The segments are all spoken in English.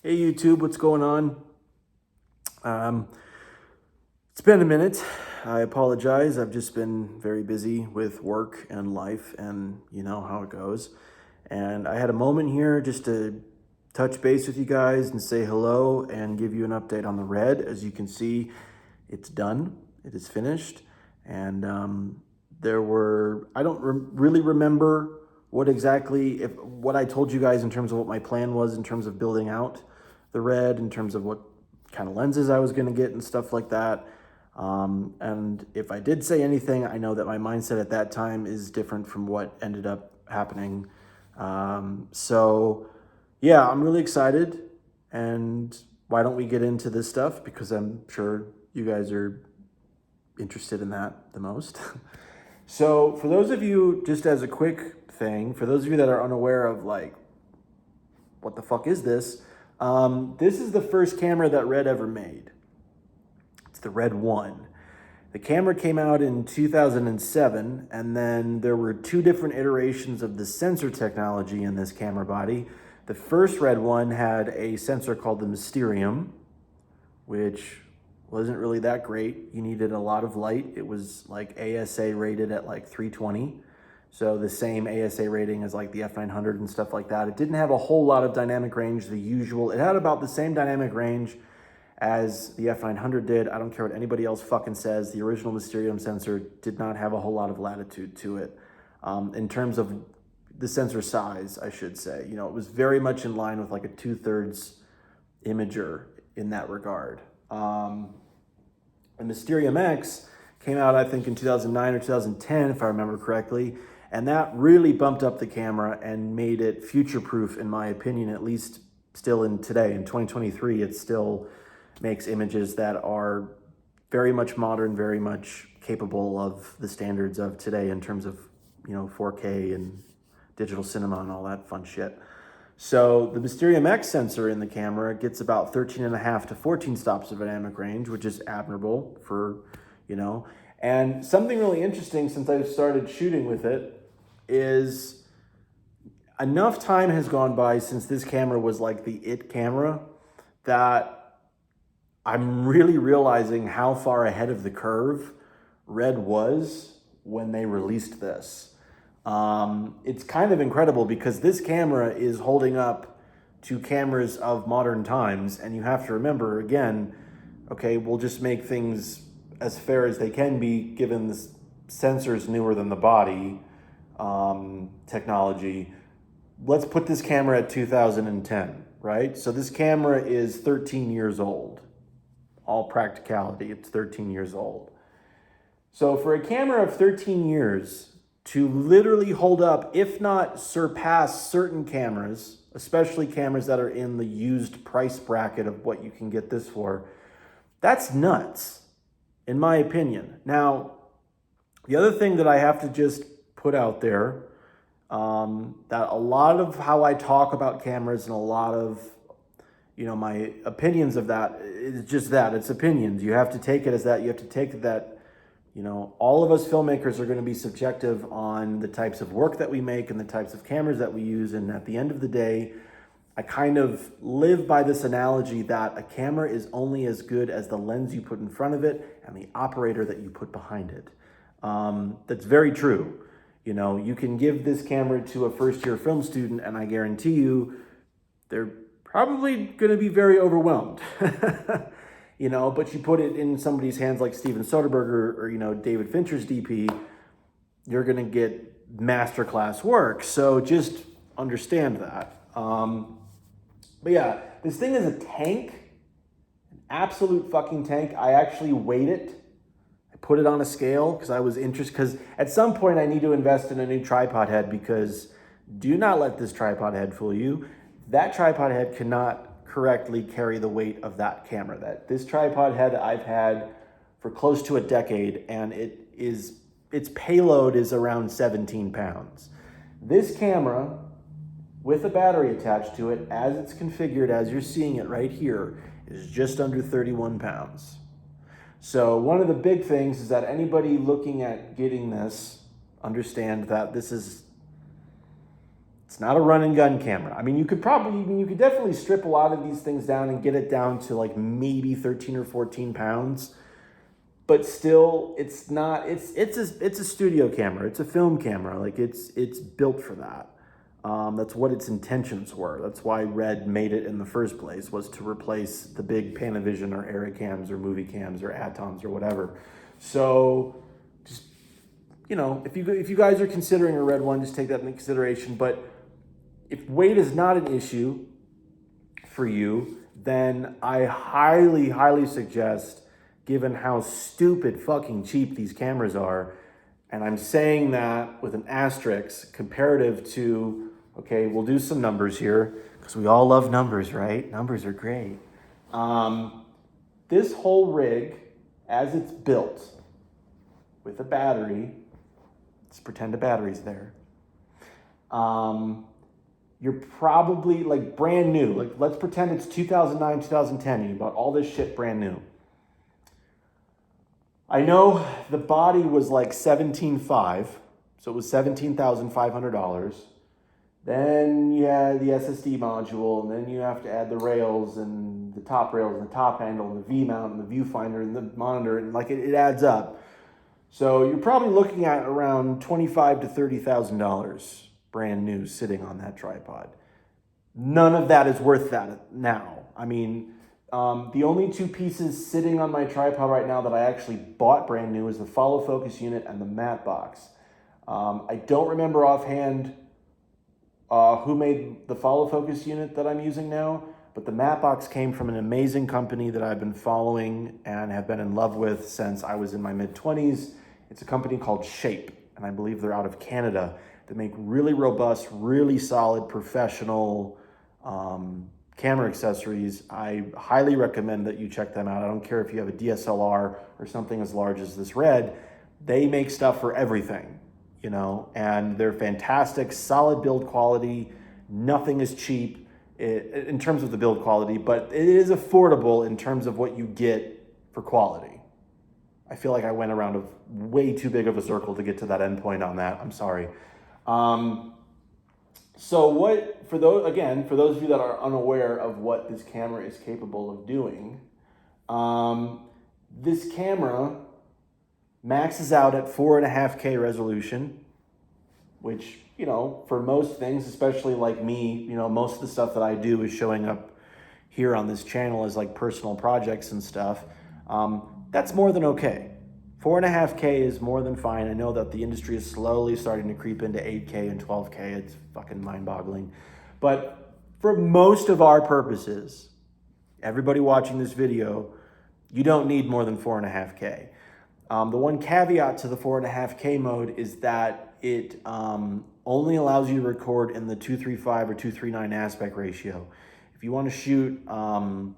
Hey YouTube, what's going on? Um, it's been a minute. I apologize. I've just been very busy with work and life, and you know how it goes. And I had a moment here just to touch base with you guys and say hello and give you an update on the red. As you can see, it's done. It is finished. And I don't really remember what I told you guys in terms of what my plan was in terms of building out the red, in terms of what kind of lenses I was going to get and stuff like that. And if I did say anything, I know that my mindset at that time is different from what ended up happening. So yeah, I'm really excited. And why don't we get into this stuff? Because I'm sure you guys are interested in that the most. So for those of you, just as a quick thing, for those of you that are unaware of like, what the fuck is this? This is the first camera that Red ever made. It's the Red 1. The camera came out in 2007, and then there were two different iterations of the sensor technology in this camera body. The first Red 1 had a sensor called the Mysterium, which wasn't really that great. You needed a lot of light. It was like ASA rated at like 320. So the same ASA rating as like the F900 and stuff like that. It didn't have a whole lot of dynamic range, the usual. It had about the same dynamic range as the F900 did. I don't care what anybody else fucking says. The original Mysterium sensor did not have a whole lot of latitude to it. In terms of the sensor size, I should say. You know, it was very much in line with like a 2/3 imager in that regard. The Mysterium X came out, I think, in 2009 or 2010, if I remember correctly. And that really bumped up the camera and made it future-proof, in my opinion, at least still in today. In 2023, it still makes images that are very much modern, very much capable of the standards of today in terms of, you know, 4K and digital cinema and all that fun shit. So the Mysterium X sensor in the camera gets about 13.5 to 14 stops of dynamic range, which is admirable for, you know. And something really interesting since I've started shooting with it is enough time has gone by since this camera was like the it camera that I'm really realizing how far ahead of the curve Red was when they released this. It's kind of incredible because this camera is holding up to cameras of modern times, and you have to remember, again, okay, we'll just make things as fair as they can be given the sensor's newer than the body technology. Let's put this camera at 2010, right? So this camera is 13 years old. All practicality, it's 13 years old. So for a camera of 13 years to literally hold up, if not surpass certain cameras, especially cameras that are in the used price bracket of what you can get this for, that's nuts, in my opinion. Now, the other thing that I have to just put out there, that a lot of how I talk about cameras and a lot of, you know, my opinions of that is just that, it's opinions. You have to take it as that. You have to take it that, you know, all of us filmmakers are going to be subjective on the types of work that we make and the types of cameras that we use. And at the end of the day, I kind of live by this analogy that a camera is only as good as the lens you put in front of it and the operator that you put behind it. That's very true. You know, you can give this camera to a first-year film student, and I guarantee you they're probably going to be very overwhelmed. You know, but you put it in somebody's hands like Steven Soderbergh or, you know, David Fincher's DP, you're going to get masterclass work. So just understand that. But yeah, this thing is a tank, an absolute fucking tank. I actually weighed it. I put it on a scale because I was interested, because at some point I need to invest in a new tripod head, because do not let this tripod head fool you. That tripod head cannot correctly carry the weight of that camera. This tripod head I've had for close to a decade, and its payload is around 17 pounds. This camera, with a battery attached to it, as it's configured, as you're seeing it right here, is just under 31 pounds. So one of the big things is that anybody looking at getting this, understand that this is It's not a run and gun camera. I mean, you could definitely strip a lot of these things down and get it down to like maybe 13 or 14 pounds. But still, it's not. It's a studio camera. It's a film camera. Like it's built for that. That's what its intentions were. That's why Red made it in the first place, was to replace the big Panavision or Aerocams or movie cams or Atoms or whatever. So just, if you guys are considering a Red one, just take that into consideration. But if weight is not an issue for you, then I highly, highly suggest, given how stupid fucking cheap these cameras are, and I'm saying that with an asterisk comparative to, okay, we'll do some numbers here, because we all love numbers, right? Numbers are great. This whole rig, as it's built, with a battery, let's pretend a battery's there, you're probably like brand new. Like, let's pretend it's 2009, 2010, and you bought all this shit brand new. I know the body was like $17,500, so it was $17,500. Then you had the SSD module, and then you have to add the rails and the top handle and the V mount and the viewfinder and the monitor, and like it adds up. So you're probably looking at around $25,000 to $30,000 brand new sitting on that tripod. None of that is worth that now. I mean, the only two pieces sitting on my tripod right now that I actually bought brand new is the follow focus unit and the matte box. I don't remember offhand who made the follow focus unit that I'm using now, but the matte box came from an amazing company that I've been following and have been in love with since I was in my mid-20s. It's a company called Shape, and I believe they're out of Canada. They make really robust, really solid, professional camera accessories. I highly recommend that you check them out. I don't care if you have a DSLR or something as large as this Red. They make stuff for everything, and they're fantastic, solid build quality. Nothing is cheap in terms of the build quality, but it is affordable in terms of what you get for quality. I feel like I went around a way too big of a circle to get to that end point on that. I'm sorry. So for those of you that are unaware of what this camera is capable of doing, this camera maxes out at 4.5K resolution, which, for most things, especially like me, most of the stuff that I do is showing up here on this channel as like personal projects and stuff. That's more than okay. 4.5K is more than fine. I know that the industry is slowly starting to creep into 8K and 12K. It's fucking mind-boggling. But for most of our purposes, everybody watching this video, you don't need more than 4.5K. The one caveat to the 4.5K mode is that it only allows you to record in the 235 or 239 aspect ratio. If you want to shoot in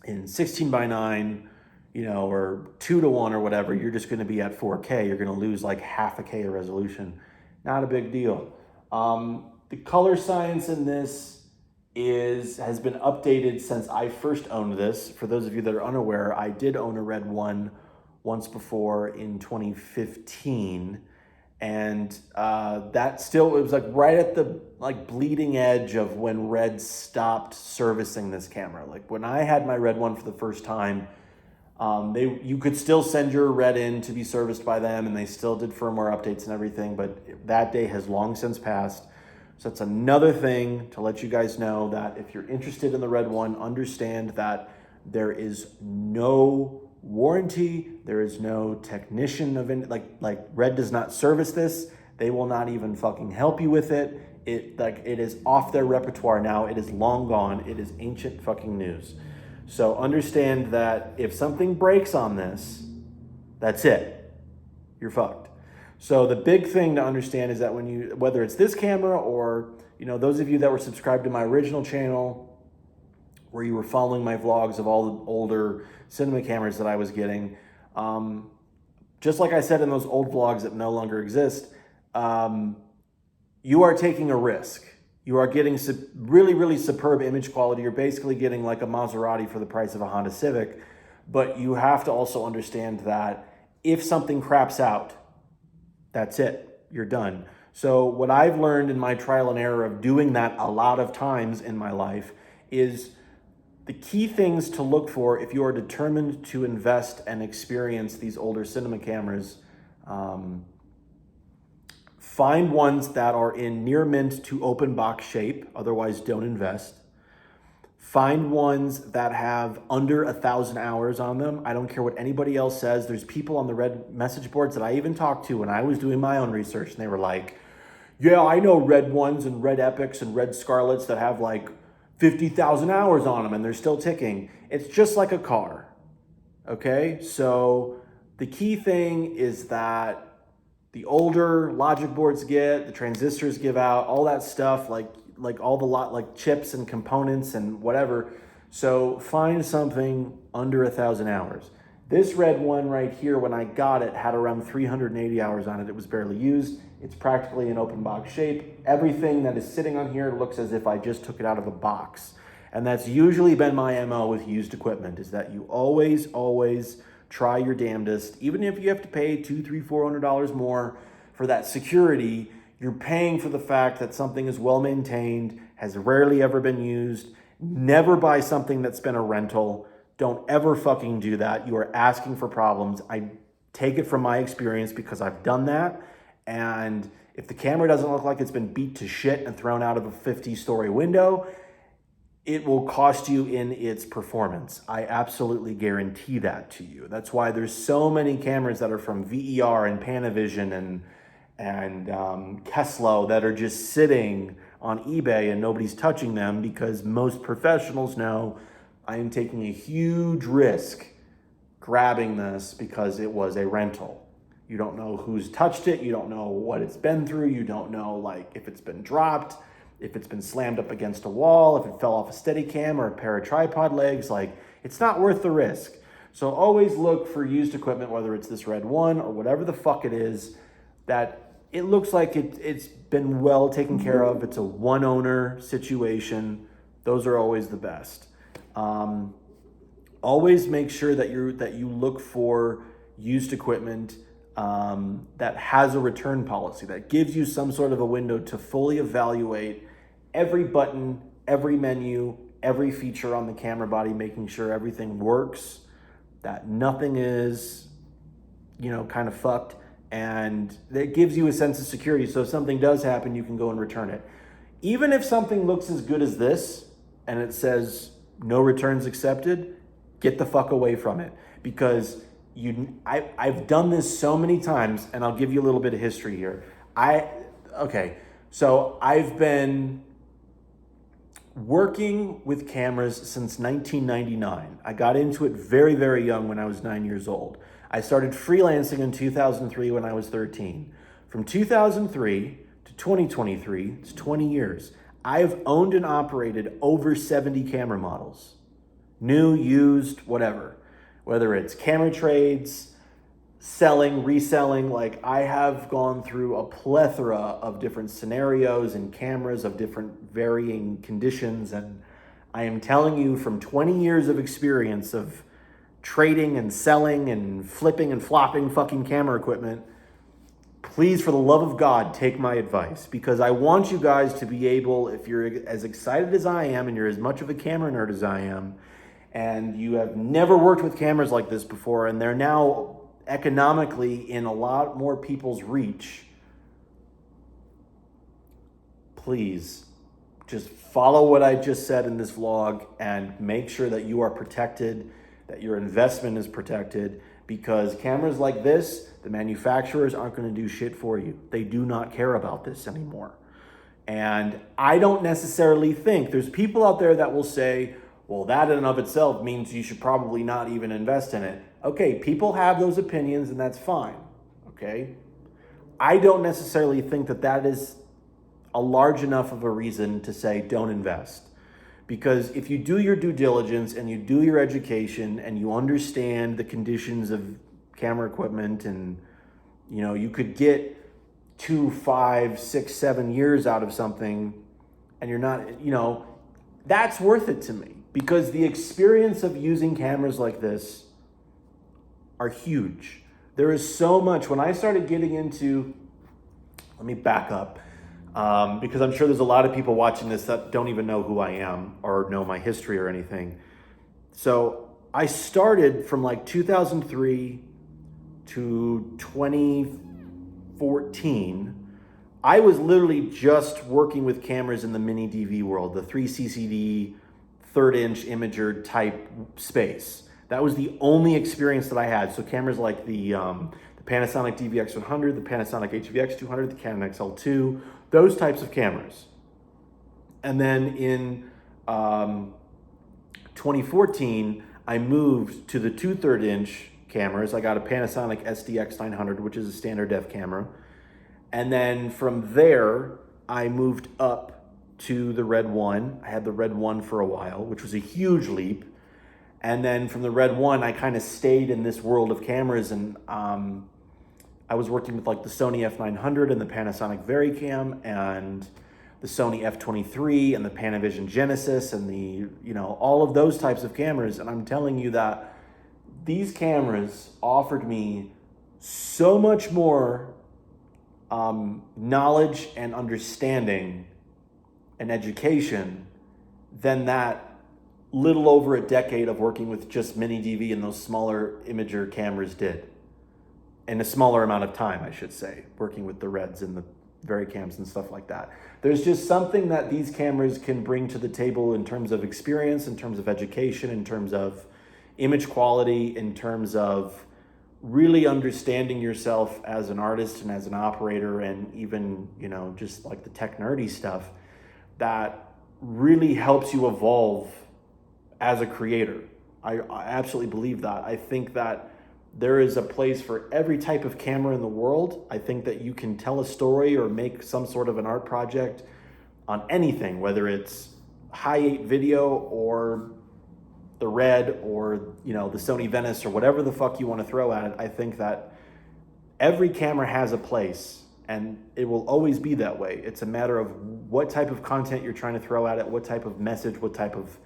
16:9, or 2:1 or whatever, you're just going to be at 4K. You're going to lose like half a K of resolution. Not a big deal. The color science in this has been updated since I first owned this. For those of you that are unaware, I did own a Red one once before in 2015. And it was like right at the bleeding edge of when Red stopped servicing this camera. Like when I had my Red one for the first time, you could still send your Red in to be serviced by them, and they still did firmware updates and everything, but that day has long since passed. So that's another thing to let you guys know, that if you're interested in the Red one, understand that there is no warranty, there is no technician like Red does not service this. They will not even fucking help you with it. It is off their repertoire now. It is long gone. It is ancient fucking news. So understand that if something breaks on this, that's it. You're fucked. So the big thing to understand is that whether it's this camera or, those of you that were subscribed to my original channel, where you were following my vlogs of all the older cinema cameras that I was getting, just like I said in those old vlogs that no longer exist, you are taking a risk. You are getting really, really superb image quality. You're basically getting like a Maserati for the price of a Honda Civic. But you have to also understand that if something craps out, that's it. You're done. So what I've learned in my trial and error of doing that a lot of times in my life is the key things to look for if you are determined to invest and experience these older cinema cameras. Find ones that are in near mint to open box shape, otherwise don't invest. Find ones that have under 1,000 hours on them. I don't care what anybody else says. There's people on the red message boards that I even talked to when I was doing my own research, and they were like, yeah, I know red ones and red epics and red scarlets that have like 50,000 hours on them and they're still ticking. It's just like a car, okay? So the key thing is that the older logic boards get, the transistors give out, all that stuff, like all the like chips and components and whatever. So find something under 1,000 hours. This red one right here, when I got it, had around 380 hours on it. It was barely used. It's practically an open box shape. Everything that is sitting on here looks as if I just took it out of a box. And that's usually been my MO with used equipment, is that you always try your damnedest. Even if you have to pay $200, $300, $400 more for that security, you're paying for the fact that something is well maintained, has rarely ever been used. Never buy something that's been a rental. Don't ever fucking do that. You are asking for problems. I take it from my experience because I've done that. And if the camera doesn't look like it's been beat to shit and thrown out of a 50-story window, it will cost you in its performance. I absolutely guarantee that to you. That's why there's so many cameras that are from VER and Panavision and Keslo that are just sitting on eBay and nobody's touching them, because most professionals know I am taking a huge risk grabbing this because it was a rental. You don't know who's touched it. You don't know what it's been through. You don't know like if it's been dropped, if it's been slammed up against a wall, if it fell off a Steadicam or a pair of tripod legs. Like, it's not worth the risk. So always look for used equipment, whether it's this red one or whatever the fuck it is, that it looks like it's been well taken care of. It's a one owner situation. Those are always the best. Always make sure that you look for used equipment that has a return policy, that gives you some sort of a window to fully evaluate every button, every menu, every feature on the camera body, making sure everything works, that nothing is, kind of fucked. And that gives you a sense of security. So if something does happen, you can go and return it. Even if something looks as good as this and it says no returns accepted, get the fuck away from it. Because I've done this so many times, and I'll give you a little bit of history here. So I've been working with cameras since 1999. I got into it very, very young when I was 9 years old. I started freelancing in 2003 when I was 13. From 2003 to 2023, it's 20 years. I've owned and operated over 70 camera models. New, used, whatever. Whether it's camera trades, selling, reselling, like I have gone through a plethora of different scenarios and cameras of different varying conditions. And I am telling you, from 20 years of experience of trading and selling and flipping and flopping fucking camera equipment, please, for the love of God, take my advice, because I want you guys to be able, if you're as excited as I am and you're as much of a camera nerd as I am, and you have never worked with cameras like this before, and they're now economically in a lot more people's reach, please just follow what I just said in this vlog and make sure that you are protected, that your investment is protected, because cameras like this, the manufacturers aren't going to do shit for you. They do not care about this anymore. And I don't necessarily think, there's people out there that will say, well, that in and of itself means you should probably not even invest in it. Okay, people have those opinions, and that's fine, okay? I don't necessarily think that is a large enough of a reason to say don't invest. Because if you do your due diligence and you do your education and you understand the conditions of camera equipment, and you could get 2, 5, 6, 7 years out of something, and you're not, that's worth it to me. Because the experience of using cameras like this are huge. There is so much. When I started getting into Let me back up because I'm sure there's a lot of people watching this that don't even know who I am or know my history or anything. So I started from like 2003 to 2014. I was literally just working with cameras in the mini DV world, the 3CCD, third inch imager type space. That was the only experience that I had. So cameras like the Panasonic DVX100, the Panasonic HVX200, the Canon XL2, those types of cameras. And then in 2014, I moved to the 2/3 inch cameras. I got a Panasonic SDX900, which is a standard def camera. And then from there, I moved up to the Red 1. I had the Red 1 for a while, which was a huge leap. And then from the Red 1, I kind of stayed in this world of cameras, and I was working with like the Sony F900 and the Panasonic VariCam and the Sony F23 and the Panavision Genesis and the, all of those types of cameras. And I'm telling you that these cameras offered me so much more knowledge and understanding and education than that little over a decade of working with just mini DV and those smaller imager cameras did. In a smaller amount of time, I should say, working with the Reds and the VariCams and stuff like that. There's just something that these cameras can bring to the table in terms of experience, in terms of education, in terms of image quality, in terms of really understanding yourself as an artist and as an operator, and even, just like the tech nerdy stuff that really helps you evolve as a creator. I absolutely believe that. I think that there is a place for every type of camera in the world. I think that you can tell a story or make some sort of an art project on anything, whether it's Hi8 video or the Red or the Sony Venice or whatever the fuck you want to throw at it. I think that every camera has a place, and it will always be that way. It's a matter of what type of content you're trying to throw at it, what type of message, what type of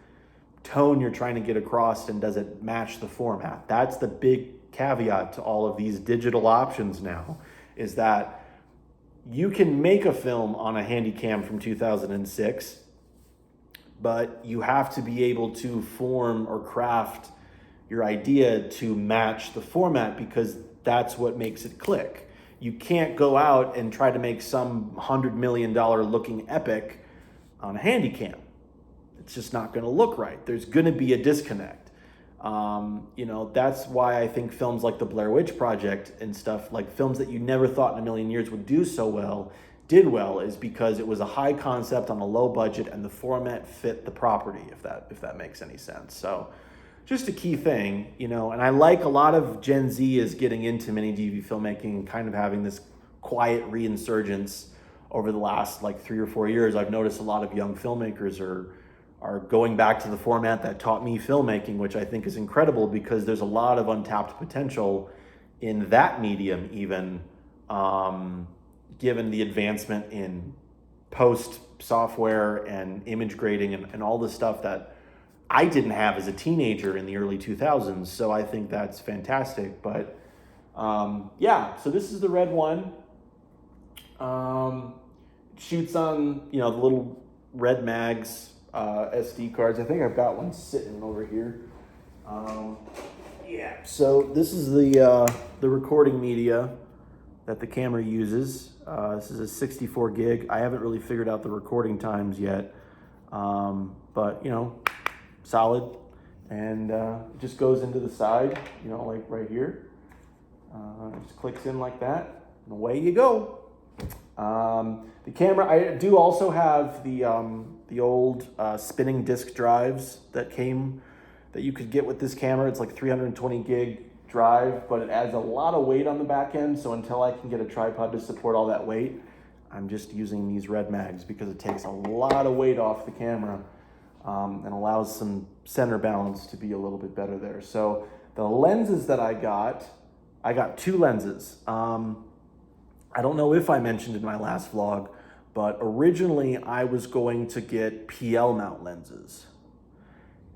tone you're trying to get across, and does it match the format. That's the big caveat to all of these digital options now, is that you can make a film on a Handycam from 2006, but you have to be able to form or craft your idea to match the format, because that's what makes it click. You can't go out and try to make some $100 million looking epic on a Handycam. It's just not going to look right. There's going to be a disconnect. That's why I think films like the Blair Witch Project and stuff, like films that you never thought in a million years would do so well, did well, is because it was a high concept on a low budget and the format fit the property, if that makes any sense. So just a key thing, and I like a lot of Gen Z is getting into mini DV filmmaking and kind of having this quiet reinsurgence over the last like 3 or 4 years. I've noticed a lot of young filmmakers are going back to the format that taught me filmmaking, which I think is incredible, because there's a lot of untapped potential in that medium, even given the advancement in post software and image grading and all the stuff that I didn't have as a teenager in the early 2000s. So I think that's fantastic. But so this is the Red 1. Shoots on, the little Red Mags SD cards. I think I've got one sitting over here. So this is the recording media that the camera uses. This is a 64 gig. I haven't really figured out the recording times yet, but solid. And it just goes into the side, like right here. It just clicks in like that, and away you go. The camera, I do also have the old spinning disc drives that you could get with this camera. It's like 320 gig drive, but it adds a lot of weight on the back end. So until I can get a tripod to support all that weight, I'm just using these Red Mags, because it takes a lot of weight off the camera and allows some center balance to be a little bit better there. So the lenses that I got 2 lenses. I don't know if I mentioned in my last vlog, but originally I was going to get PL mount lenses,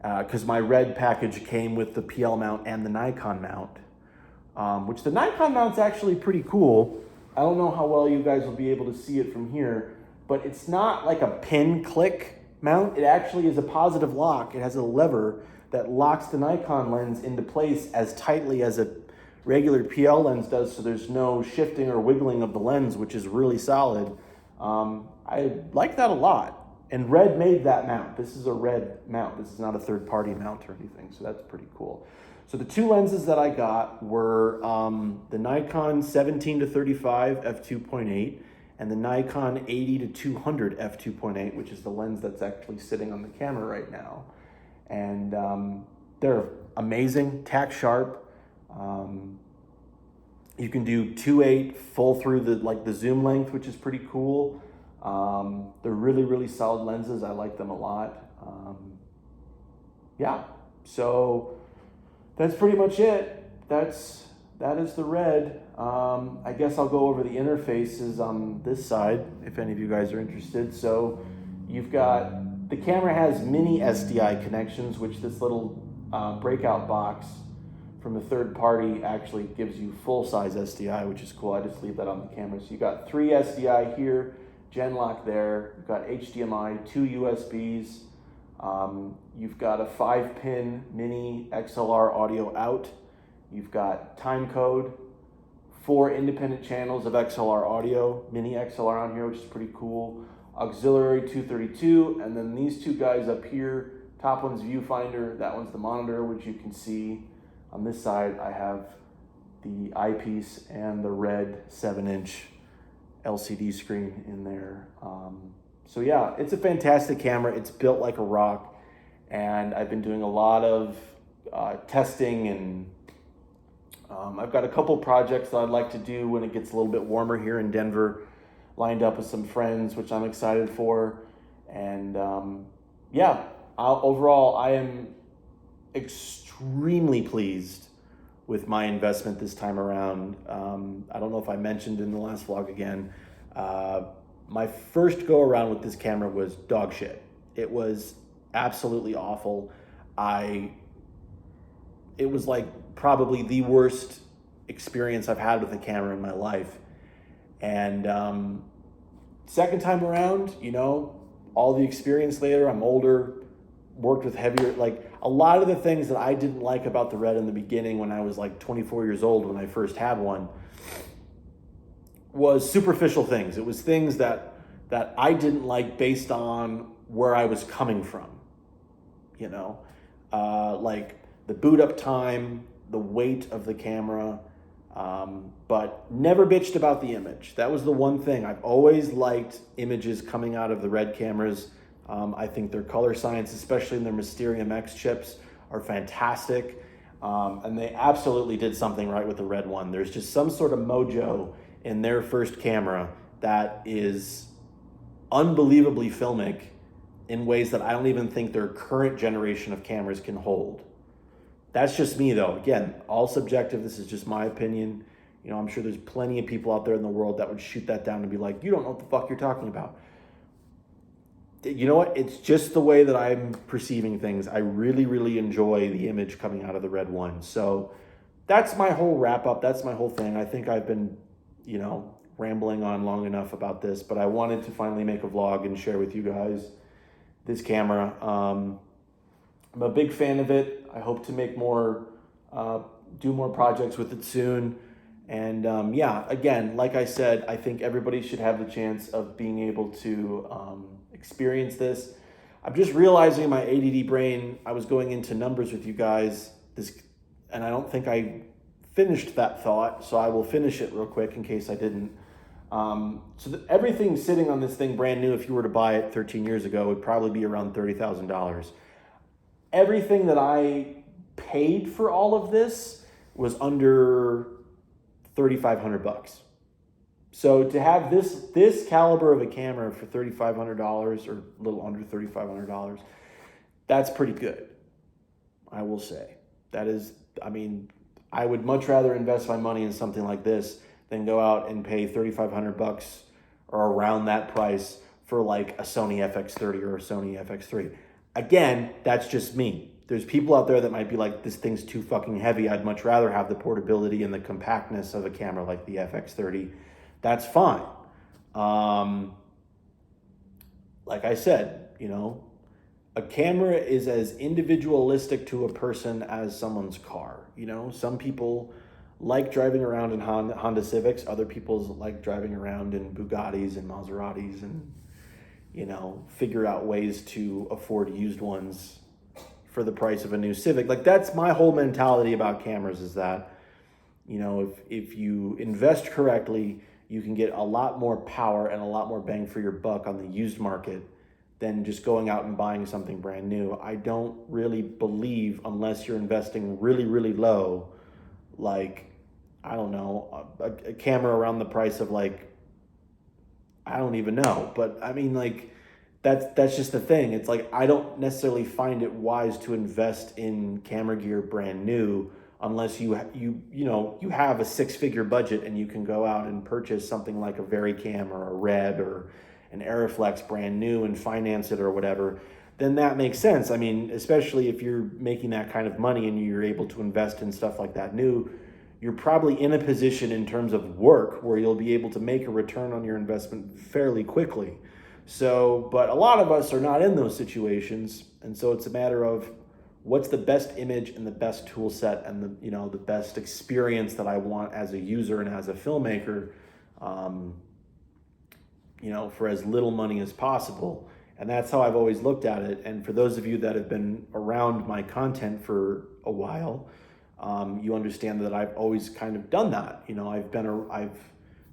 because my Red package came with the PL mount and the Nikon mount, which the Nikon mount's actually pretty cool. I don't know how well you guys will be able to see it from here, but it's not like a pin click mount. It actually is a positive lock. It has a lever that locks the Nikon lens into place as tightly as a regular PL lens does, so there's no shifting or wiggling of the lens, which is really solid. I like that a lot. And Red made that mount. This is a Red mount. This is not a third-party mount or anything, so that's pretty cool. So the two lenses that I got were the Nikon 17 to 35 f2.8 and the Nikon 80 to 200 f2.8, which is the lens that's actually sitting on the camera right now. And they're amazing, tack sharp. You can do 2.8 full through the zoom length, which is pretty cool. They're really, really solid lenses. I like them a lot. Yeah, so that's pretty much it. That is the Red. I guess I'll go over the interfaces on this side if any of you guys are interested. So you've got, the camera has mini SDI connections, which this little breakout box from a third party actually gives you full size SDI, which is cool. I just leave that on the camera. So you got 3 SDI here, Genlock there. You've got HDMI, 2 USBs. You've got a 5-pin mini XLR audio out. You've got time code, 4 independent channels of XLR audio, mini XLR on here, which is pretty cool. Auxiliary 232, and then these two guys up here. Top one's viewfinder, that one's the monitor, which you can see. On this side, I have the eyepiece and the Red 7-inch LCD screen in there. So yeah, it's a fantastic camera. It's built like a rock, and I've been doing a lot of testing, and I've got a couple projects that I'd like to do when it gets a little bit warmer here in Denver, lined up with some friends, which I'm excited for. And yeah, overall, I am extremely pleased with my investment this time around. I don't know if I mentioned in the last vlog again, my first go around with this camera was dog shit. It was absolutely awful. It was like probably the worst experience I've had with a camera in my life. And second time around, you know, all the experience later, I'm older, worked with heavier, like a lot of the things that I didn't like about the Red in the beginning when I was like 24 years old when I first had one was superficial things. It was things that I didn't like based on where I was coming from, you know, like the boot up time, the weight of the camera, but never bitched about the image. That was the one thing. I've always liked images coming out of the Red cameras. I think their color science, especially in their Mysterium X chips, are fantastic. And they absolutely did something right with the Red one. There's just some sort of mojo in their first camera that is unbelievably filmic in ways that I don't even think their current generation of cameras can hold. That's just me though. Again, all subjective. This is just my opinion. You know, I'm sure there's plenty of people out there in the world that would shoot that down and be like, you don't know what the fuck you're talking about. You know what? It's just the way that I'm perceiving things. I really, really enjoy the image coming out of the Red one. So that's my whole wrap up. That's my whole thing. I think I've been, you know, rambling on long enough about this, but I wanted to finally make a vlog and share with you guys this camera. I'm a big fan of it. I hope to make more, do more projects with it soon. And yeah, again, like I said, I think everybody should have the chance of being able to experience this. I'm just realizing in my ADD brain, I was going into numbers with you guys, and I don't think I finished that thought, so I will finish it real quick in case I didn't. Everything sitting on this thing brand new, if you were to buy it 13 years ago, would probably be around $30,000. Everything that I paid for all of this was under $3,500. So to have this caliber of a camera for $3,500 or a little under $3,500, that's pretty good, I will say. That is, I mean, I would much rather invest my money in something like this than go out and pay $3,500 or around that price for like a Sony FX30 or a Sony FX3. Again, that's just me. There's people out there that might be like, this thing's too fucking heavy. I'd much rather have the portability and the compactness of a camera like the FX30 That's fine. Um, like I said, a camera is as individualistic to a person as someone's car. Some people like driving around in Honda Civics. Other people like driving around in Bugattis and Maseratis, and figure out ways to afford used ones for the price of a new Civic. Like, that's my whole mentality about cameras, is that, if you invest correctly, you can get a lot more power and a lot more bang for your buck on the used market than just going out and buying something brand new. I don't really believe, unless you're investing really, really low, like, I don't know, a camera around the price of, like, I don't even know. But I mean, like, that's just the thing. It's like, I don't necessarily find it wise to invest in camera gear brand new unless you have a six-figure budget and you can go out and purchase something like a VariCam or a Red or an Arriflex brand new and finance it or whatever. Then that makes sense. I mean, especially if you're making that kind of money and you're able to invest in stuff like that new, you're probably in a position in terms of work where you'll be able to make a return on your investment fairly quickly. So, but a lot of us are not in those situations, and so it's a matter of what's the best image and the best tool set and the best experience that I want as a user and as a filmmaker, for as little money as possible. And that's how I've always looked at it. And for those of you that have been around my content for a while, you understand that I've always kind of done that.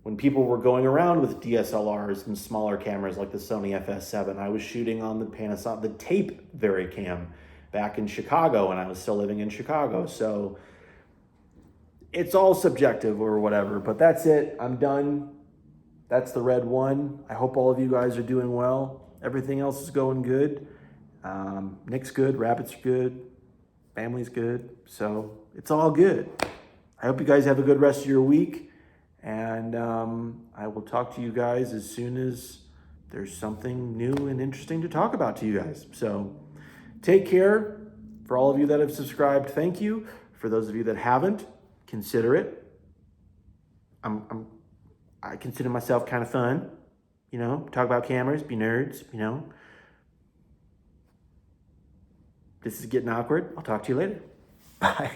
When people were going around with DSLRs and smaller cameras like the Sony FS7, I was shooting on the tape VariCam back in Chicago, and I was still living in Chicago. So it's all subjective or whatever, but that's it. I'm done. That's the Red One. I hope all of you guys are doing well. Everything else is going good. Nick's good, Rabbit's good, family's good. So it's all good. I hope you guys have a good rest of your week. And I will talk to you guys as soon as there's something new and interesting to talk about to you guys. So take care. For all of you that have subscribed, thank you. For those of you that haven't, consider it. I consider myself kind of fun, talk about cameras, be nerds, This is getting awkward. I'll talk to you later. Bye.